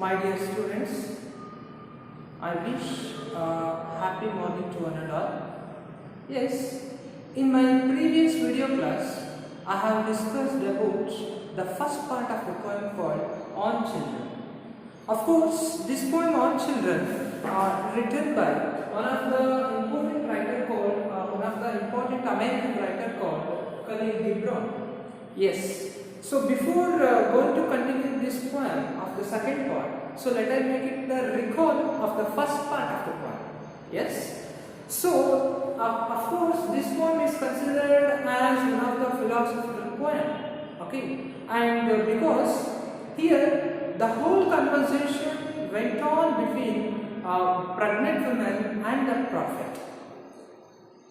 My dear students, I wish a happy morning to one and all. Yes, in my previous video class, I have discussed about the first part of the poem called On Children. Of course, this poem on children are written by one of the important writer called one of the important American writer called Khalil Gibran. Yes. So before going to continue this poem of the second part, so let us make it the recall of the first part of the poem. Yes. So of course, this poem is considered as one of the philosophical poem. Okay, and because here the whole conversation went on between pregnant woman and the prophet.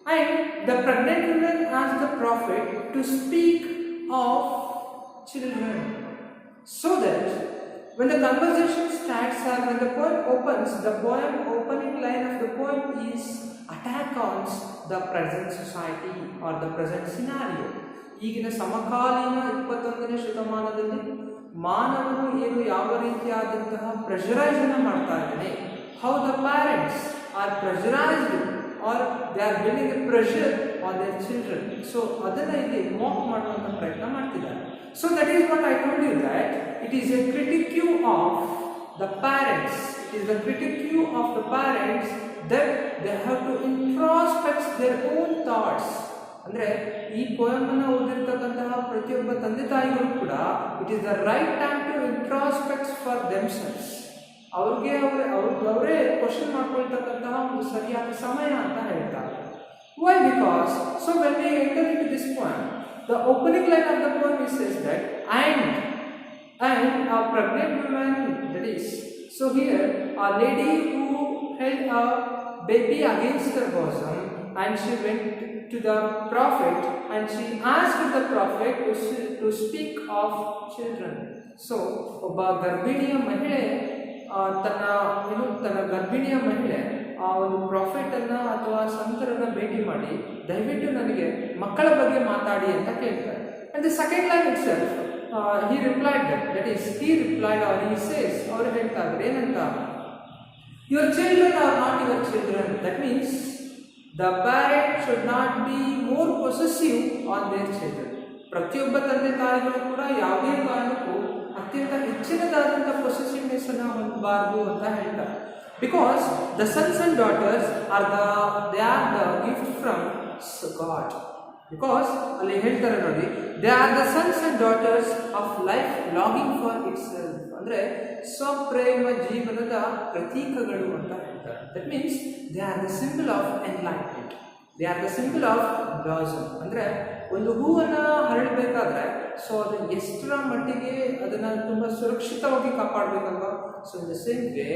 And the pregnant woman asked the prophet to speak of children, so that when the conversation starts or when the poem opens, the poem opening line of the poem is attack on the present society or the present scenario. ಈಗಿನ ಸಮಕಾಲೀನ 21ನೇ ಶತಮಾನದಲ್ಲಿ ಮಾನವನು ಏನು ಯಾವ ರೀತಿಯಾದಂತಹ ಪ್ರೆಷರೈಸನ್ನು ಮಾಡ್ತಾ ಇದ್ದಾನೆ, how the parents are pressurised are they are building a pressure on their children. So ಅದನ್ನು ಇಲ್ಲಿ ಮಾಕ್ ಮಾಡುವಂಥ ಪ್ರಯತ್ನ ಮಾಡ್ತಿದ್ದಾರೆ. So that is what I told you, that it is a critique of the parents. It is a critique of the parents that they have to introspect their own thoughts. ಅಂದರೆ ಈ ಪೋಯಮನ್ನು ಓದಿರ್ತಕ್ಕಂತಹ ಪ್ರತಿಯೊಬ್ಬ ತಂದೆ ತಾಯಿಗಳು ಕೂಡ it is the right time to introspect for themselves. ಅವರೇ question ಮಾಡ್ಕೊಳ್ತಕ್ಕಂತಹ ಒಂದು ಸರಿಯಾದ ಸಮಯ ಅಂತ ಹೇಳ್ತಾರೆ. Why? Because so when we enter into this poem, the opening line of the poem says that and a pregnant woman, that is, so here a lady who held a baby against her bosom, and she went to the prophet and she asked the prophet to speak of children. So ಒಬ್ಬ ಗರ್ಭಿಣಿಯ ಮಹಿಳೆ ತನ್ನ ಗರ್ಭಿಣಿಯ ಮಹಿಳೆ ಆ ಒಂದು profit ಅನ್ನ ಅಥವಾ ಸಂತರನ್ನ ಭೇಟಿ ಮಾಡಿ ದಯವಿಟ್ಟು ನನಗೆ ಮಕ್ಕಳ ಬಗ್ಗೆ ಮಾತಾಡಿ ಅಂತ ಕೇಳ್ತಾರೆ. And the second line itself he replied that is he replied or he says ಅವರು ಹೇಳ್ತಾ ಇದ್ದಾರೆ ಏನಂತ, your children are not your children. That means the parent should not be more possessive on their children. ಪ್ರತಿಯೊಬ್ಬ ತಂದೆ ತಾಯಿಗಳು ಕೂಡ ಯಾವುದೇ ಕಾರಣಕ್ಕೂ ಅತ್ಯಂತ ಹೆಚ್ಚಿನದಾದಂಥ ಪೊಸೆಸಿವ್ನೆಸ್ ಅನ್ನು ಹೊಂದಬಾರದು ಅಂತ ಹೇಳ್ತಾರೆ. Because the sons and daughters are the gift from God. Because ಅಲ್ಲಿ ಹೇಳ್ತಾರೆ ನೋಡಿ, they are the sons and daughters of life longing for itself. ಅಂದ್ರೆ ಸ್ವಪ್ರೇಮ ಜೀವನದ ಪ್ರತೀಕಗಳು ಅಂತ ಹೇಳ್ತಾರೆ. That means they are the symbol of enlightenment. They are the symbol of blossom. ಅಂದ್ರೆ ಒಂದು ಹೂವನ್ನು ಹರಡಬೇಕಾದ್ರೆ ಸೊ ಅದು ಎಷ್ಟರ ಮಟ್ಟಿಗೆ ಅದನ್ನು ತುಂಬ ಸುರಕ್ಷಿತವಾಗಿ ಕಾಪಾಡಬೇಕಲ್ವಾ. So in the same way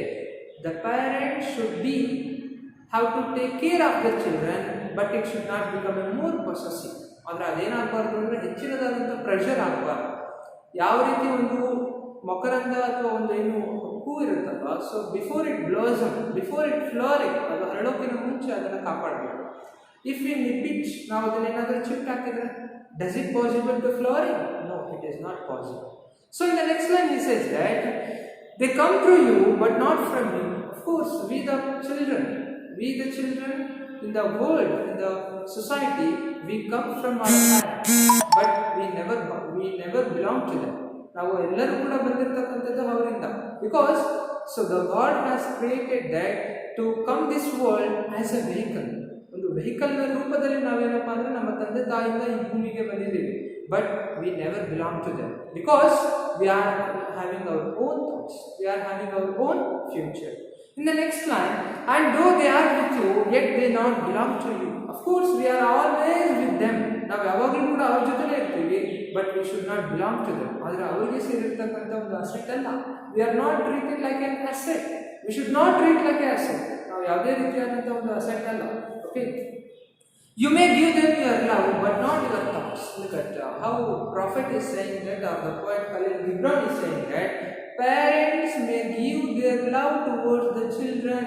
the parents should have to take care of their children, but it should not become a more possessive. ಅಂದರೆ ಅದೇನಾಗಬಾರ್ದು ಅಂದರೆ ಹೆಚ್ಚಿನದಾದಂಥ ಪ್ರೆಷರ್ ಆಗಬಾರ್ದು. ಯಾವ ರೀತಿ ಒಂದು ಮಕರಂದ ಅಥವಾ ಒಂದು ಏನು ಹೂ ಇರುತ್ತಲ್ವ, so before it blossom, before it flooring, ಅದು ಹರಡೋಕ್ಕಿಂತ ಮುಂಚೆ ಅದನ್ನು ಕಾಪಾಡಬೇಕು. ಇಫ್ ವಿ ನಿಪ್ ಇಟ್, ನಾವು ಅದನ್ನೇನಾದರೂ ಚಿಪ್ ಹಾಕಿದ್ರೆ does it possible to flooring? No, it is not possible. So in the next line he says that they come through you but not from you. Of course, we the children in the world, in the society, we come from our parents, but we never belong to them. ನಾವು ಎಲ್ಲರೂ ಕೂಡ ಬಂದಿರತಕ್ಕಂಥದ್ದು ಅವರಿಂದ. Because so the God has created that to come this world as a vehicle. ಒಂದು ವೆಹಿಕಲ್ನ ರೂಪದಲ್ಲಿ ನಾವೇನಪ್ಪ ಅಂದರೆ ನಮ್ಮ ತಂದೆ ತಾಯಿಯಿಂದ ಈ ಭೂಮಿಗೆ ಬಂದಿದ್ದೀವಿ. But we never belong to them because we are having our own thoughts, we are having our own future. In the next line, and though they are with you, yet they not belong to you. Of course, we are always with them. ನಾವು ಯಾವಾಗಲೂ ಕೂಡ ಅವ್ರ ಜೊತೆನೇ ಇರ್ತೀವಿ, but we should not belong to them. ಆದರೆ ಅವರಿಗೆ ಸೇರಿರ್ತಕ್ಕಂಥ ಒಂದು asset ಅಲ್ಲ. We are not treated like an asset. We should not treat like an asset. ನಾವು ಯಾವುದೇ ರೀತಿಯಾದಂಥ ಒಂದು ಅಸೆಟ್ ಅಲ್ಲ. Okay. You may give them your love, but not your thoughts. Look at how prophet is saying that, or the poet Khalil Gibran is saying that parents may give their love towards the children.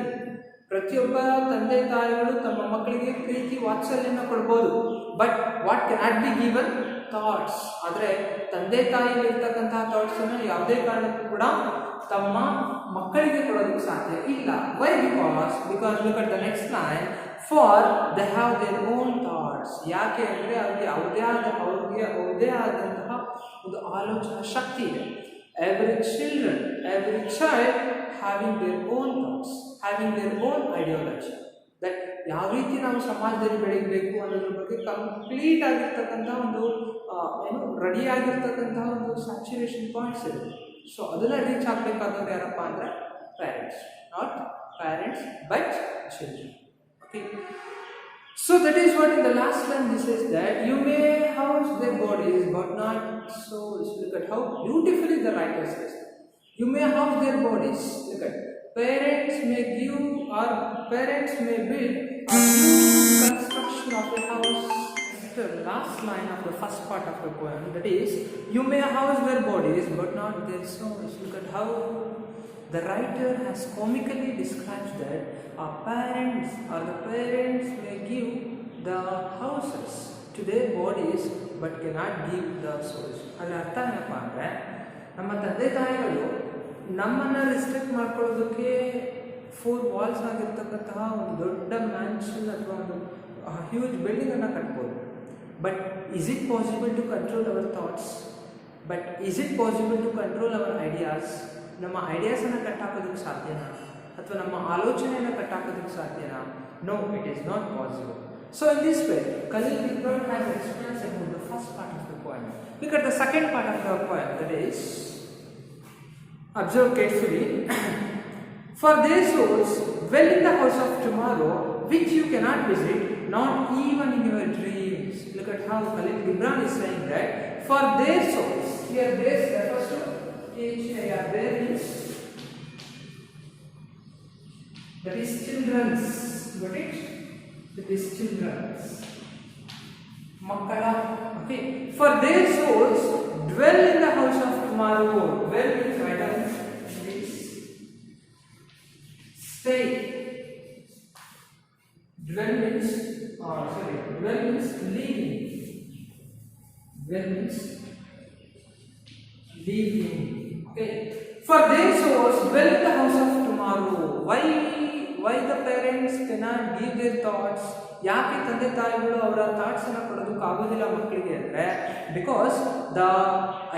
ಪ್ರತಿಯೊಬ್ಬ ತಂದೆ ತಾಯಿಗಳು ತಮ್ಮ ಮಕ್ಕಳಿಗೆ ಪ್ರೀತಿ ವಾತ್ಸಲ್ಯನ ಕೊಡ್ಬೋದು, but what can be given thoughts. ಆದರೆ ತಂದೆ ತಾಯಿಗಳಿರ್ತಕ್ಕಂತಹ ಥಾಟ್ಸನ್ನು ಯಾವುದೇ ಕಾರಣಕ್ಕೂ ಕೂಡ ತಮ್ಮ ಮಕ್ಕಳಿಗೆ ಕೊಡೋದಕ್ಕೆ ಸಾಧ್ಯ ಇಲ್ಲ. Why? Because look at the next line, for they have their own thoughts. ಯಾಕೆ ಅಂದರೆ ಅವ್ರಿಗೆ ಅವ್ರದೇ ಆದಂತಹ ಒಂದು ಆಲೋಚನಾ ಶಕ್ತಿ ಇದೆ. Every child having their own thoughts, having their own ideology. That ಯಾವ ರೀತಿ ನಾವು ಸಮಾಜದಲ್ಲಿ ಬೆಳೀಬೇಕು ಅನ್ನೋದ್ರ ಬಗ್ಗೆ ಕಂಪ್ಲೀಟ್ ಆಗಿರ್ತಕ್ಕಂಥ ಒಂದು ರೆಡಿಯಾಗಿರ್ತಕ್ಕಂಥ ಒಂದು ಸ್ಯಾಚುರೇಷನ್ ಪಾಯಿಂಟ್ಸ್ ಇದೆ. ಸೊ ಅದನ್ನು ರೀಚ್ ಆಗಬೇಕಾದವ್ರು ಯಾರಪ್ಪ ಅಂದರೆ parents, not parents but children. Okay, so that is what in the last line this says, that you may house their bodies but not souls. Look at how beautifully the writer says, you may house their bodies. Look at, parents may build a new construction of a house. The last line of the first part of the poem, that is, you may house their bodies but not their souls. Look at how the writer has comically described that the parents may give the houses to their bodies but cannot give the souls. ಅದರ ಅರ್ಥ ಏನಪ್ಪ ಅಂದರೆ, ನಮ್ಮ ತಂದೆ ತಾಯಿಗಳು ನಮ್ಮನ್ನು restrict ಮಾಡ್ಕೊಳ್ಳೋದಕ್ಕೆ 4 walls ಆಗಿರ್ತಕ್ಕಂತಹ ಒಂದು ದೊಡ್ಡ ಮ್ಯಾನ್ಷನ್ ಅಥವಾ ಒಂದು ಹ್ಯೂಜ್ ಬಿಲ್ಡಿಂಗನ್ನು ಕಟ್ಬೋದು. But is it possible to control our thoughts? But is it possible to control our ideas? ನಮ್ಮ ಐಡಿಯಾಸನ್ನು ಕಟ್ಟಾಕೋದಕ್ಕೆ ಸಾಧ್ಯನಾ? ಅಥವಾ ನಮ್ಮ ಆಲೋಚನೆಯನ್ನು ಕಟ್ಟಾಕೋದಕ್ಕೆ ಸಾಧ್ಯನಾ? No, it is not possible. So in this way Khalil Gibran has explained about the first part of the poem. Look at the second part of the poem, that is, observe carefully. For their souls dwell in the house of tomorrow, which you cannot visit, not even in your dreams. Look at how Khalil Gibran is saying that for their souls, here their refers to there is, that is children's. Got it? That is children's. Makkala. Okay. For their souls dwell in the house of tomorrow. Dwell means right down. Please stay. Dwell means living. Dwell means living. Okay. For their souls dwell in the house of tomorrow. Why the parents cannot give their thoughts? ಯಾಕೆ ತಂದೆ ತಾಯಿಗಳು ಅವರ ಥಾಟ್ಸನ್ನು ಕೊಡೋದಕ್ಕೆ ಆಗೋದಿಲ್ಲ ಮಕ್ಕಳಿಗೆ ಅಂದರೆ, because the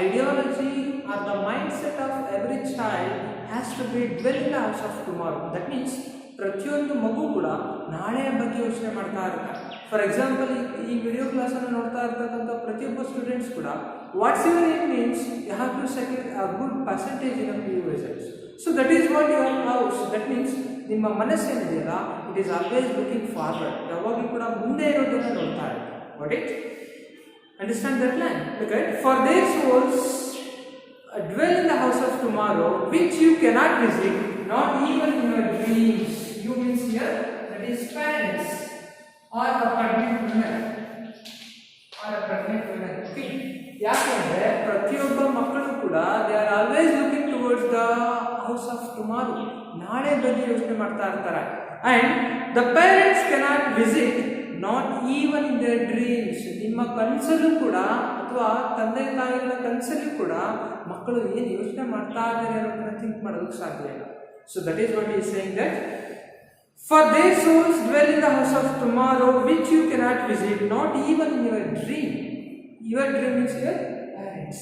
ideology are the mind set of every child has to be dwell in the house of tomorrow. That means ಪ್ರತಿಯೊಂದು ಮಗು ಕೂಡ ನಾಳೆಯ ಬಗ್ಗೆ ಯೋಚನೆ ಮಾಡ್ತಾ ಇರ್ತಾರೆ. ಫಾರ್ ಎಕ್ಸಾಂಪಲ್, ಈ ವಿಡಿಯೋ ಕ್ಲಾಸನ್ನು ನೋಡ್ತಾ ಇರ್ತಕ್ಕಂಥ ಪ್ರತಿಯೊಬ್ಬ ಸ್ಟೂಡೆಂಟ್ಸ್ ಕೂಡ what's your aim means you have to set a good percentage in P U results. So that is what your house. That means ನಿಮ್ಮ ಮನಸ್ಸೇನಿದೆಯಲ್ಲ, it is always looking forward. ಯಾವಾಗಲೂ ಕೂಡ ಮುಂದೆ ಇರೋದನ್ನು ನೋಡ್ತಾ ಇರುತ್ತೆ. What it understand that line? Because for there souls dwell in the house of tomorrow, which you cannot visit, not even in your dreams. You means here, that is parents or a pregnant woman. Okay. ಯಾಕಂದ್ರೆ ಪ್ರತಿಯೊಬ್ಬ ಮಕ್ಕಳು ಕೂಡ they are always looking towards the house of tomorrow. ನಾಳೆ ಬಗ್ಗೆ ಯೋಚನೆ ಮಾಡ್ತಾ ಇರ್ತಾರೆ. And the parents cannot visit not even in their dreams. ನಿಮ್ಮ ಕನಸಲ್ಲೂ ಕೂಡ ಅಥವಾ ತಂದೆ ತಾಯಿಗಳ ಕನಸಲ್ಲೂ ಕೂಡ ಮಕ್ಕಳು ಏನು ಯೋಚನೆ ಮಾಡ್ತಾ ಇದ್ದಾರೆ ಅನ್ನೋದನ್ನ ಥಿಂಕ್ ಮಾಡೋದಕ್ಕೆ ಸಾಧ್ಯ ಇಲ್ಲ. So that is what is saying, that for their souls dwell in the house of tomorrow, which you cannot visit, not even in your dream. Your dream is your parents.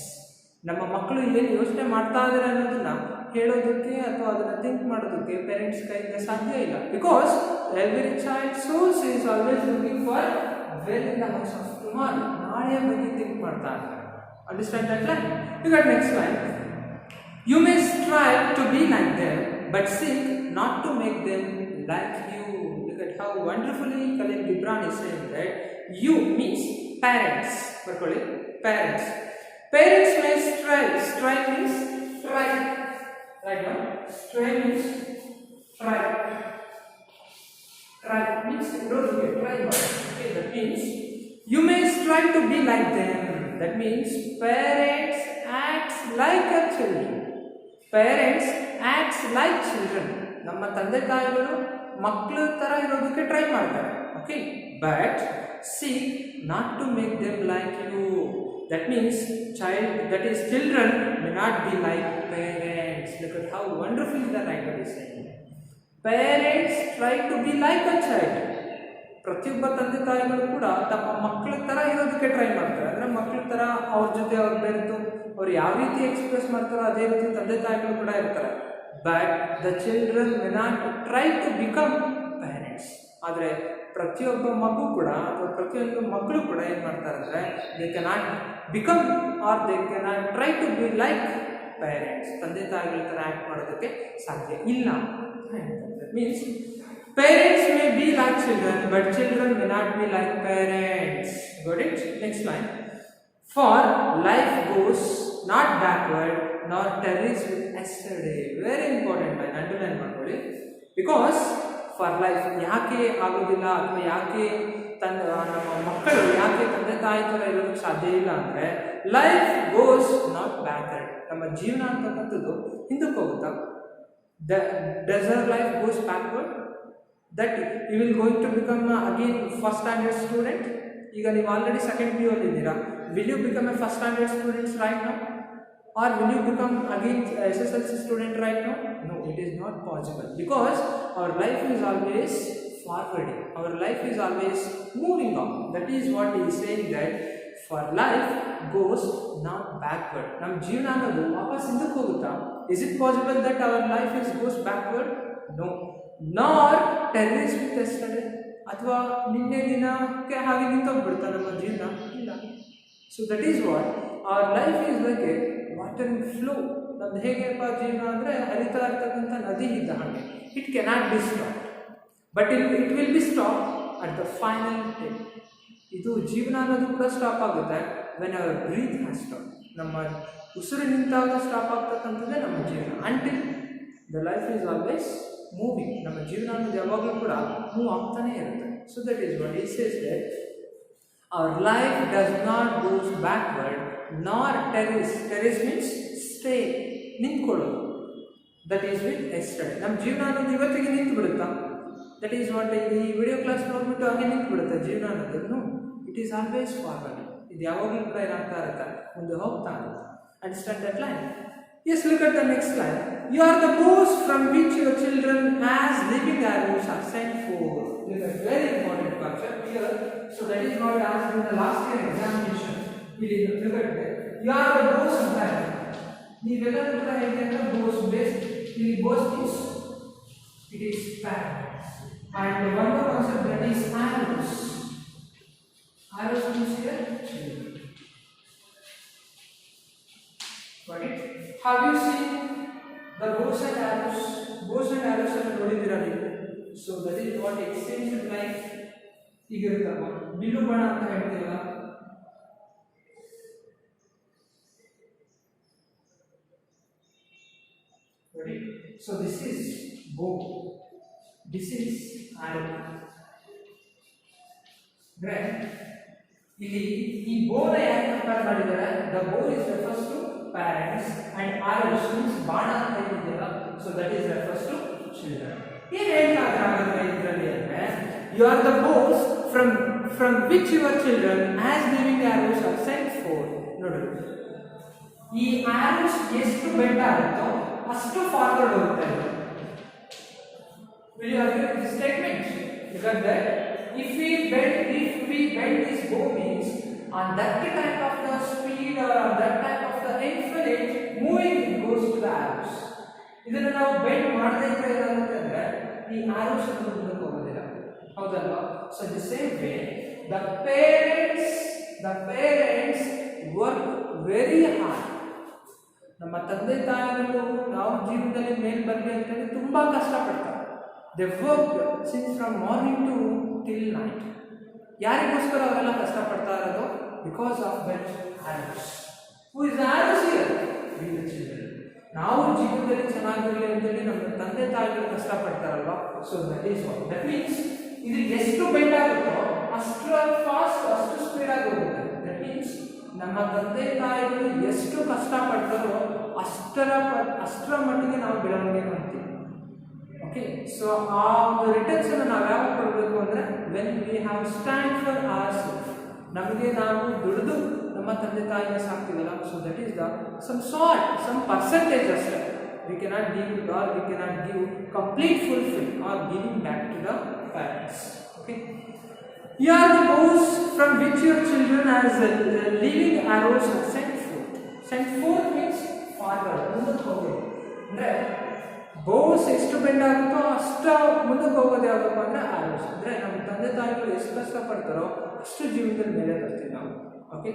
ನಮ್ಮ ಮಕ್ಕಳು ಏನು ಯೋಚನೆ ಮಾಡ್ತಾ ಇದ್ದಾರೆ ಅನ್ನೋದನ್ನ ಹೇಳೋದಕ್ಕೆ ಅಥವಾ ಅದನ್ನ ಥಿಂಕ್ ಮಾಡೋದಕ್ಕೆ ಪೇರೆಂಟ್ಸ್ ಕೈಯಿಂದ ಸಾಧ್ಯ ಇಲ್ಲ. Because every child souls is always looking for dwell in the house of tomorrow. ನಾಳೆಯ ಬಗ್ಗೆ ಥಿಂಕ್ ಮಾಡ್ತಾ ಇದ್ದಾರೆ. Understand that line? You got next line. You may strive to be like them, but seek not to make them like you. Look at how wonderfully Khalil Gibran is saying that you means parents. Parents. Parents may strive. Strive means try. Right now, strive means try. Try means try. Okay, that means you may strive to be like them. That means parents act like a children. Parents acts like children. ನಮ್ಮ ತಂದೆ ತಾಯಿಗಳು ಮಕ್ಕಳ ಥರ ಇರೋದಕ್ಕೆ try ಮಾಡ್ತಾರೆ. Okay, but see not to make them like you. That means children may not be like parents. Look at how wonderful the writer is saying. Parents try to be like a child. ಪ್ರತಿಯೊಬ್ಬ ತಂದೆ ತಾಯಿಗಳು ಕೂಡ ತಮ್ಮ ಮಕ್ಕಳ ಥರ ಇರೋದಕ್ಕೆ try ಮಾಡ್ತಾರೆ. ಅಂದರೆ ಮಕ್ಕಳ ಥರ ಅವ್ರ ಜೊತೆ ಅವ್ರು ಬೆರೆತು ಅವ್ರು ಯಾವ ರೀತಿ ಎಕ್ಸ್ಪ್ರೆಸ್ ಮಾಡ್ತಾರೋ ಅದೇ ರೀತಿ ತಂದೆ ತಾಯಿಗಳು ಕೂಡ ಇರ್ತಾರೆ. But the children may not try to become parents. ಆದರೆ ಪ್ರತಿಯೊಬ್ಬ ಮಗು ಕೂಡ ಅಥವಾ ಪ್ರತಿಯೊಂದು ಮಕ್ಕಳು ಕೂಡ ಏನು ಮಾಡ್ತಾರೆ ಅಂದರೆ they cannot become or they cannot try to be like parents. ತಂದೆ ತಾಯಿಗಳ ಥರ ಆ್ಯಕ್ಟ್ ಮಾಡೋದಕ್ಕೆ ಸಾಧ್ಯ ಇಲ್ಲ. Means parents may be like children, but children may not be like parents. Got it? Next line. For life goes not backward nor tarries with yesterday. Very important line. Underline ಮಾಡ್ಕೊಳ್ಳಿ. Because for life ಯಾಕೆ ಆಗೋದಿಲ್ಲ ಅಥವಾ ಯಾಕೆ ನಮ್ಮ ಮಕ್ಕಳು ಯಾಕೆ ತಂದೆ ತಾಯಿ ಥರ ಇರೋದಕ್ಕೆ ಸಾಧ್ಯ ಇಲ್ಲ ಅಂದರೆ ಲೈಫ್ ಗೋಸ್ ನಾಟ್ ಬ್ಯಾಕ್ವರ್ಡ್. ನಮ್ಮ ಜೀವನ ಅಂತಕ್ಕಂಥದ್ದು ಹಿಂದಕ್ಕೆ ಹೋಗುತ್ತಾ? Does our life goes backward? That you will going to become again first standard student. ಈಗ ನೀವು ಆಲ್ರೆಡಿ ಸೆಕೆಂಡ್ PU ಅಲ್ಲಿ ಇದ್ದೀರಾ. Will you become a first standard student right now? Or will you become again SSLC student right now? No, it is not possible, because our life is always forwarding. Our life is always moving on. That is what he is saying, that for life goes not backward. ನಮ್ಮ ಜೀವನ ಅನ್ನೋದು ವಾಪಸ್ ಹಿಂದಕ್ಕೆ ಹೋಗುತ್ತಾ? Is it possible that our life goes backward? No. Nor tarries with yesterday. ಅಥವಾ ನಿನ್ನೆ ದಿನಕ್ಕೆ ಹಾಗೆ ನಿಂತೋಗ್ಬಿಡ್ತಾ ನಮ್ಮ ಜೀವನ? ಇಲ್ಲ. So that is what our life is like a water and flow. ನಮ್ದು ಹೇಗೆಪ್ಪ ಜೀವನ ಅಂದರೆ ಹರಿತಾ ಇರ್ತಕ್ಕಂಥ ನದಿ ಇದ್ದ ಹಾಗೆ. It cannot be stop, but it will be stop at the final day. ಇದು ಜೀವನ ಅನ್ನೋದು ಕೂಡ ಸ್ಟಾಪ್ ಆಗುತ್ತೆ when our breath has stop. ನಮ್ಮ ಉಸಿರು ನಿಂತಾಗ ಸ್ಟಾಪ್ ಆಗ್ತಕ್ಕಂಥದ್ದೇ ನಮ್ಮ ಜೀವನ. Until the life is always moving. ನಮ್ಮ ಜೀವನ ಅನ್ನೋದು ಯಾವಾಗಲೂ ಕೂಡ ಮೂವ್ ಆಗ್ತಾನೆ ಇರುತ್ತೆ. So that is what it says that our life does not goes backward nor tarries. Tarries means stay, ನಿಂತ್ಕೊಳ್ಳೋದು. That is with yesterday. ನಮ್ಮ ಜೀವನ ಅನ್ನೋದು ಇವತ್ತಿಗೆ ನಿಂತು ಬಿಡುತ್ತಾ? ದಟ್ ಈಸ್ ವಾಟ್ ಈ ವಿಡಿಯೋ ಕ್ಲಾಸ್ ನೋಡ್ಬಿಟ್ಟು ಹಾಗೆ ನಿಂತು ಬಿಡುತ್ತೆ ಜೀವನ ಅನ್ನೋದು? It is always forward. ಇದು ಯಾವಾಗಲೂ ಕೂಡ ಏನಾಗ್ತಾ ಇರುತ್ತೆ, ಮುಂದೆ ಹೋಗ್ತಾ ಇರುತ್ತೆ. Understand that line? Yes, look at the next line. You are the bows from which your children as living arrows are sent forth. This is a very important concept here. So that is what I asked in the last year examination. Look at that. You are the bows of that. ನೀವೆಲ್ಲರೂ ಕೂಡ ಹೇಗೆ ಅಂದರೆ bows based. ಇಲ್ಲಿ bows means it is parents. And one more concept, that is arrows. Arrows means here children. Got it? Have you seen the bows and arrows? Bows and arrows are ನೋಡಿದ್ದೀರಾ ನೀವು? So that is what it seems like. ಈಗ ಇರುತ್ತಲ್ಲ bill ಬಾಣ ಅಂತ ಹೇಳ್ತೀವಲ್ಲ, ready? So this is bow, this is arrow. Right? ಇಲ್ಲಿ ಈ ಬೋನ ಯಾಕೆ ಕಂಪೇರ್ ಮಾಡಿದ್ದಾರೆ? The bow is refers to parents and arrows means ಬಾಣ ಅಂತ ಹೇಳಿದ್ದೀರಾ. So that is refers to children. ಏನು ಹೇಳ್ತಾರೆ ಇದರಲ್ಲಿ ಅಂದರೆ, you are the bows from which your children as living arrows are sent forth. ನೋಡಿ, ಈ arrows ಎಷ್ಟು ಬೆಂಡ್ ಆಗುತ್ತೋ ಅಷ್ಟು ಫಾರ್ವರ್ಡ್ ಹೋಗುತ್ತೆ. Will you agree with this statement? Because that if we bend this bow means on that type of the speed or on that type of the infinite moving it goes to the arrows. ಇದನ್ನು ನಾವು bend ಮಾಡದೇ ಇದ್ರೆ ಏನಾಗುತ್ತೆ ಅಂದರೆ ಈ arrows ಅನ್ನು ಮುಂದಕ್ಕೆ ಹೋಗೋದಿಲ್ಲ. ಹೌದಲ್ವಾ? So the same way the parents work very hard. ನಮ್ಮ ತಂದೆ ತಾಯಿಗಳು ನಾವು ಜೀವನದಲ್ಲಿ ಮೇಲ್ ಬರಲಿ ಅಂತೇಳಿ ತುಂಬಾ ಕಷ್ಟಪಡ್ತಾರೆ. They work since from morning to till night. ಯಾರಿಗೋಸ್ಕರ ಅವರೆಲ್ಲ ಕಷ್ಟಪಡ್ತಾ ಇರೋದು? Because of that arrows. Who is the arrows here? We the children. ನಾವು ಜೀವನದಲ್ಲಿ ಚೆನ್ನಾಗಿರಲಿ ಅಂತೇಳಿ ನಮ್ಮ ತಂದೆ ತಾಯಿಗಳು ಕಷ್ಟಪಡ್ತಾರಲ್ವಾ? So that is what that means ಇದು ಎಷ್ಟು ಬೆಂಡ್ ಆಗುತ್ತೋ ಅಷ್ಟು ಫಾಸ್ಟ್ ಅಷ್ಟು ಸ್ಪೀಡ್ ಆಗಿ ಹೋಗುತ್ತೆ. ದಟ್ ಮೀನ್ಸ್ ನಮ್ಮ ತಂದೆ ತಾಯಿಗಳು ಎಷ್ಟು ಕಷ್ಟಪಡ್ತಾರೋ ಅಷ್ಟರ ಮಟ್ಟಿಗೆ ನಾವು ಬೆಳವಣಿಗೆ ಮಾಡ್ತೀವಿ. ಓಕೆ, ಸೊ ಆ ರಿಟರ್ನ್ಸ್ ಅನ್ನು ನಾವು ಯಾವಾಗ ಕೊಡಬೇಕು ಅಂದರೆ when we have stand for our self. ನಮಗೆ ನಾವು ದುಡಿದು ನಮ್ಮ ತಂದೆ ತಾಯಿನ ಸಾಕ್ತೀವಲ್ಲ, so that is the some sort, some percentage ಅಷ್ಟೇ. We cannot give it all, we cannot give complete fulfil or giving back to the parents. Okay, here are the bows from which your children as living arrows are sent forth. Sent forth means forward, ಮುಂದಕ್ಕೆ ಹೋಗೋದು. ಅಂದರೆ ಬೋಸ್ ಎಷ್ಟು bend ಆಗುತ್ತೋ ಅಷ್ಟು ಮುಂದಕ್ಕೆ ಹೋಗೋದು ಯಾವುದಪ್ಪ ಅಂದರೆ ಆರೋಸ್. ಅಂದರೆ ನಮ್ಮ ತಂದೆ ತಾಯಿಗಳು ಎಷ್ಟು ಕಷ್ಟಪಡ್ತಾರೋ ಅಷ್ಟು ಜೀವನದಲ್ಲಿ ಮೇಲೆ ಬರ್ತೀವಿ ನಾವು. Okay,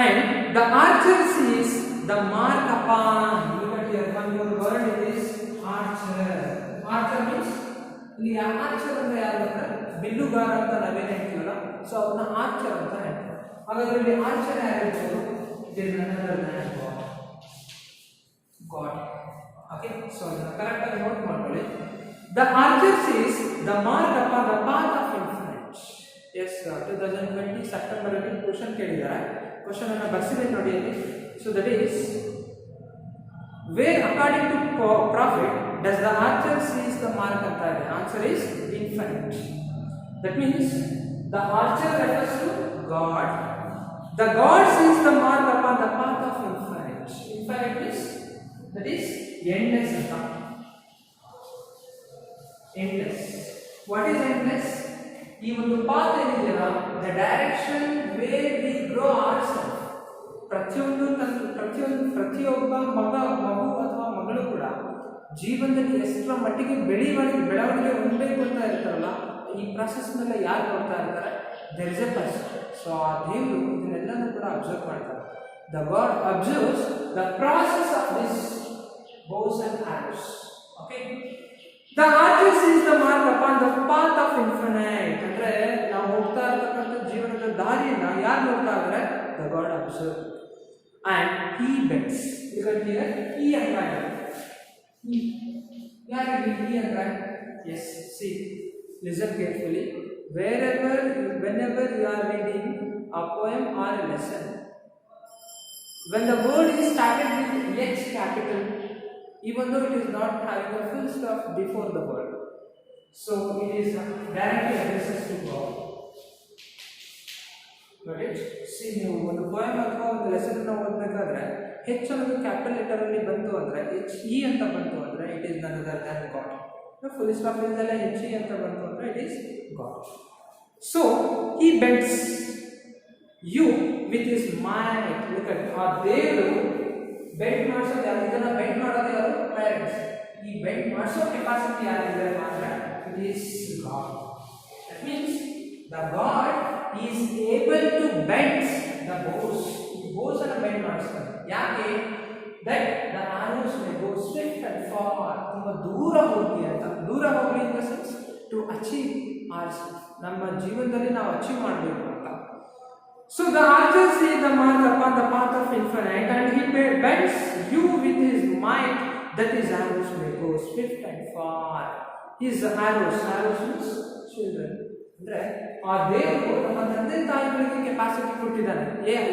and the archer sees the mark upon. Look at here, one more word is archer. Archer means ಇಲ್ಲಿ ಆರ್ಚರ್ ಅಂದ್ರೆ ಯಾರು ಅಂದ್ರೆ ಬಿಲ್ಲುಗಾರ ಅಂತ ನಾವೇನು ಹೇಳ್ತೀವಲ್ಲ, ಸೊ ಅವನ್ನ ಆರ್ಚರ್ ಅಂತ ಹೇಳ್ತಾರೆ. ಹಾಗಾದ್ರೆ ಇಲ್ಲಿ ಆರ್ಚರ್ ಯಾರು ಹೇಳ್ತಾರೆ? ಗಾಡ್. ಓಕೆ, ಸೊ ಅದನ್ನ ಕರೆಕ್ಟ್ ಆಗಿ ನೋಟ್ ಮಾಡ್ಕೊಳ್ಳಿ. The archer sees the mark upon the path of infinite. Yes, 2020 September ಅಲ್ಲಿ ಕ್ವಶನ್ ಕೇಳಿದ್ದಾರೆ. ಕ್ವಶನ್ ಅನ್ನು ಬರ್ಸಿದ್ದೀನಿ ನೋಡಿ ಅಲ್ಲಿ. So that is where according to prophet does the archer sees the mark ಅಂತ ಇದೆ. Answer is infinite. That means the archer refers to God. The God sees the mark upon the path of infinite. Infinite means that is endless. Endless. What is endless? ಈ ಒಂದು path ಏನಿದೆಯಲ್ಲ, the direction where we grow ourselves. ಪ್ರತಿಯೊಬ್ಬ ಮಗು ಅಥವಾ ಮಗಳು ಕೂಡ ಜೀವನದಲ್ಲಿ ಎಷ್ಟರ ಮಟ್ಟಿಗೆ ಬೆಳವಣಿಗೆ ಹೊಂದಬೇಕು ಅಂತ ಇರ್ತಾರಲ್ಲ, ಈ ಪ್ರಾಸೆಸ್ನೆಲ್ಲ ಯಾರು ನೋಡ್ತಾ ಇರ್ತಾರೆ? There is a person. So ಆ ದೇವರು ಇದನ್ನೆಲ್ಲನೂ ಕೂಡ ಅಬ್ಸರ್ವ್ ಮಾಡ್ತಾರೆ. The god observes the process of this bows and arrows. Okay, the archer sees the mark upon the path of infinite. ಅಂದ್ರೆ ನಾವು ಹೋಗ್ತಾ ಇರ್ತಕ್ಕಂಥ ಜೀವನದ ದಾರಿಯನ್ನ ಯಾರು ನೋಡ್ತಾ ಇದ್ದಾರೆ? The god observe. And he bets. Because here he and I. Yeah, he and I. Yes. See, listen carefully. Whenever you are reading a poem or a lesson, when the word is started with H capital, even though it is not having a full stop before the word, so it is directly addresses to God. C, ನೀವು ಒಂದು poem ಅಥವಾ ಒಂದು lesson ಓದಬೇಕಾದ್ರೆ ಹೆಚ್ಚು ಅನ್ನೋದು capital letter ಅಲ್ಲಿ ಬಂತು ಅಂದ್ರೆ HE ಅಂತ ಬಂತು ಅಂದ್ರೆ it is none other than god. Full stop ಇಲ್ದಲೆ HE ಅಂತ ಬಂತು ಅಂದ್ರೆ it is god. So he bets you with his might. Look at ಆ ದೇವರು ಬೆಟ್ ಮಾಡಿಸೋದು ಯಾರು? ಇದನ್ನ ಬೆಟ್ ಮಾಡೋದು ಯಾರು? ಪೇರೆಂಟ್ಸ್. ಈ ಬೆಟ್ ಮಾಡಿಸೋ ಕೆಪಾಸಿಟಿ ಯಾರಿದೆ ಮಾತ್ರ? It is god. That means the god is able to bend the bows. The bows are bend ಮಾಡ್ತಾರೆ. ಯಾಕೆ? that the arrows may go swift and far. ತುಂಬಾ ದೂರ ಹೋಗಿ ಅಂತ. ದೂರ ಹೋಗಲಿ in the sense to achieve ourselves. ನಮ್ಮ ಜೀವನದಲ್ಲಿ ನಾವು ಅಚೀವ್ ಮಾಡಬೇಕು ಅಂತ. So the archer sees the mark upon the path of infinite and he bends you with his might that his arrows may go swift and far. His arrows means children. ಅಂದ್ರೆ ಆ ದೇವರು ನಮ್ಮ ತಂದೆ ತಾಯಿಗಳಿಗೆ capacity ಕೊಟ್ಟಿದ್ದಾನೆ.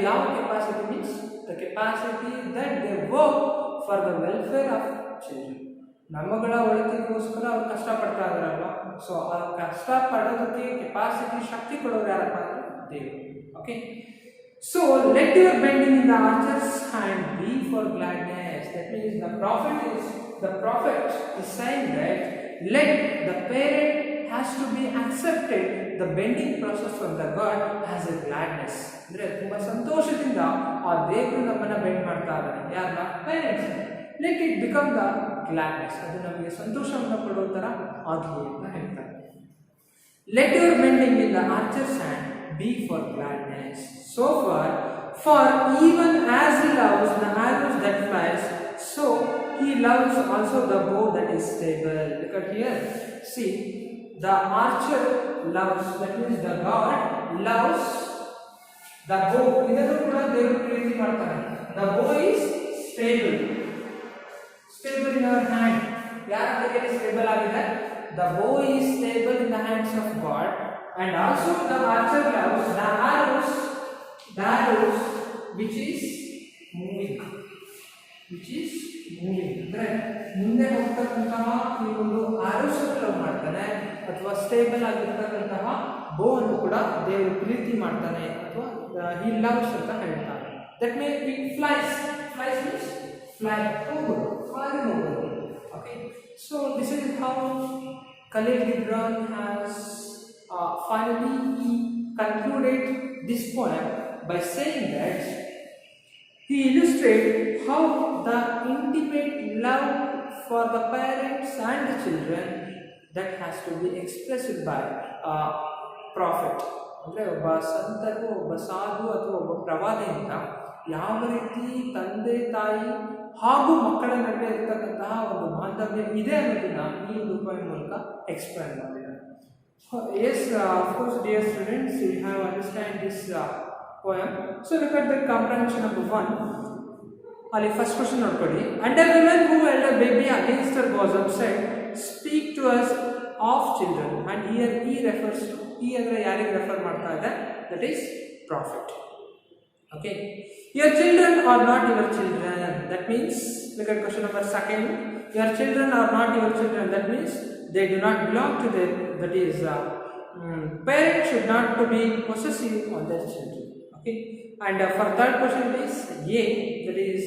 ಯಾವ capacity? Means the capacity that they work for the welfare of children. ನಮ್ಮಗಳ ಒಳಿತಿಗೋಸ್ಕರ ಅವ್ರು ಕಷ್ಟಪಡ್ತಾ ಇದಾರಲ್ವ, ಸೊ ಆ ಕಷ್ಟ ಪಡೋದಕ್ಕೆ ಕೆಪಾಸಿಟಿ, ಶಕ್ತಿ ಕೊಡೋರು ಯಾರಪ್ಪ ಅಂದ್ರೆ ದೇವರು. Okay, so let your bending in the archers hand B for gladness. That means the prophet is saying that let the parent has to be accepted the bending process from the God as a gladness. ಅಂದ್ರೆ ತುಂಬಾ ಸಂತೋಷದಿಂದ ಆ ದೇವರು ನಮ್ಮನ್ನ bend ಮಾಡ್ತಾ ಇದ್ದಾನೆ. ಯಾರನ್ನ? Parents. Let it become the gladness. ಅದು ನಮಗೆ ಸಂತೋಷವನ್ನು ಕೊಡೋ ತರ ಆಗಲಿ ಅಂತ ಹೇಳ್ತಾರೆ. Let your bending in the archers hand B for gladness. So for even as he loves the arrows that flies, so he loves also the bow that is stable. Look at here. See, the archer loves, that means the God loves the bow. ಇದನ್ನು ಕೂಡ ದೇವರು ಪ್ರೀತಿ ಮಾಡ್ತಾನೆ. The bow is stable in our hand. ಯಾರ ಕೈಯಲ್ಲಿ stable ಆಗಿದೆ? The bow is stable in the hands of God, and also the archer loves the arrows which is moving. ಅಂದ್ರೆ ಮುಂದೆ ಹೋಗ್ತಕ್ಕಂತಹ ಈ ಒಂದು ಆರೋಸ್ ಲವ್ ಮಾಡ್ತಾನೆ, ಅಥವಾ ಸ್ಟೇಬಲ್ ಆಗಿರ್ತಕ್ಕಂತಹ ಬೋ ಅನ್ನು ಕೂಡ ದೇವರು ಪ್ರೀತಿ ಮಾಡ್ತಾನೆ ಅಥವಾ he loves ಅಂತ ಹೇಳ್ತಾರೆ. That may be flies. Flies means fly, ಹೋಗೋದು, ಹಾರಿ ಹೋಗೋದು. Okay, so this is how Khalil Gibran has finally he concluded this poem by saying that he illustrated how the intimate love for the parents and the children that has to be expressed by a prophet. ಅಂದರೆ ಒಬ್ಬ ಸಂತರು, ಒಬ್ಬ ಸಾಧು ಅಥವಾ ಒಬ್ಬ ಪ್ರವಾದಿಯಿಂದ ಯಾವ ರೀತಿ ತಂದೆ ತಾಯಿ ಹಾಗೂ ಮಕ್ಕಳ ನಡುವೆ ಇರ್ತಕ್ಕಂತಹ ಒಂದು ಬಾಂಧವ್ಯ ಇದೆ ಅನ್ನೋದನ್ನ ಈ ಒಂದು ಪೋಯಂ ಮೂಲಕ ಎಕ್ಸ್ಪ್ಲೈನ್ ಮಾಡಿದ್ದಾರೆ. Yes, of course, dear students, you have understand this poem. So look at the comprehension number 1. Ali first question ನೋಡ್ಕೊಳ್ಳಿ. And a woman who held a baby against her bosom said, "Speak to us of children." And here he refers to, he ಅಂದ್ರೆ ಯಾರಿಗೆ refer ಮಾಡ್ತಾ ಇದೆ? That is prophet. Okay, your children are not your children. That means, look at question number 2. Your children are not your children. That means they do not belong to them. That is, parents should not to be possessive on their children. Okay, and for third question is A. That is,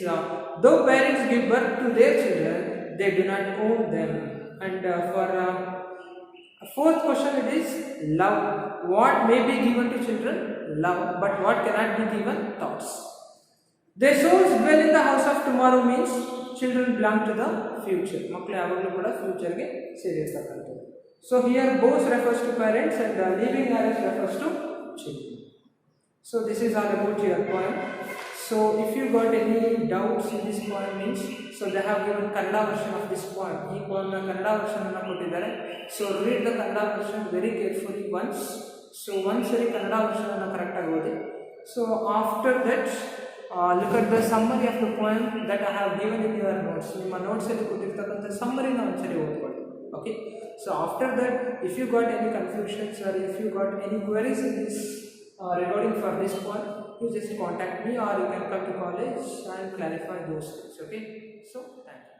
though parents give birth to their children, they do not own them. And for fourth question it is love. What may be given to children? Love. But what cannot be given? Thoughts. Their souls dwell in the house of tomorrow means children belong to the future. ಮಕ್ಕಳು ಯಾವಾಗಲೂ ಕೂಡ ಫ್ಯೂಚರ್ಗೆ ಸೇರಿರ್ತಕ್ಕಂಥದ್ದು. So here both refers to parents and leaving marriage refers to children. So this is all about your poem. So if you got any doubts in this poem means, so they have given Kannada version of this poem. ಈ poem ನ Kannada version ಅನ್ನು ಕೊಟ್ಟಿದ್ದಾರೆ. So read the Kannada version very carefully once. So ಒಂದ್ಸರಿ Kannada version ಅನ್ನು correct ಆಗಿ ಓದಿ. So after that look at the summary of the poem that I have given in your notes. ನಿಮ್ಮ notes ಅಲ್ಲಿ ಕೊಟ್ಟಿರ್ತಕ್ಕಂಥ ಸಮ್ಮರಿನ ಒಂದ್ಸರಿ ಓದ್ಕೊಳ್ಳಿ. Okay, so after that if you got any confusions or if you got any queries in this regarding for this point, you just contact me or you can come to college and clarify those things. Okay, so thank you.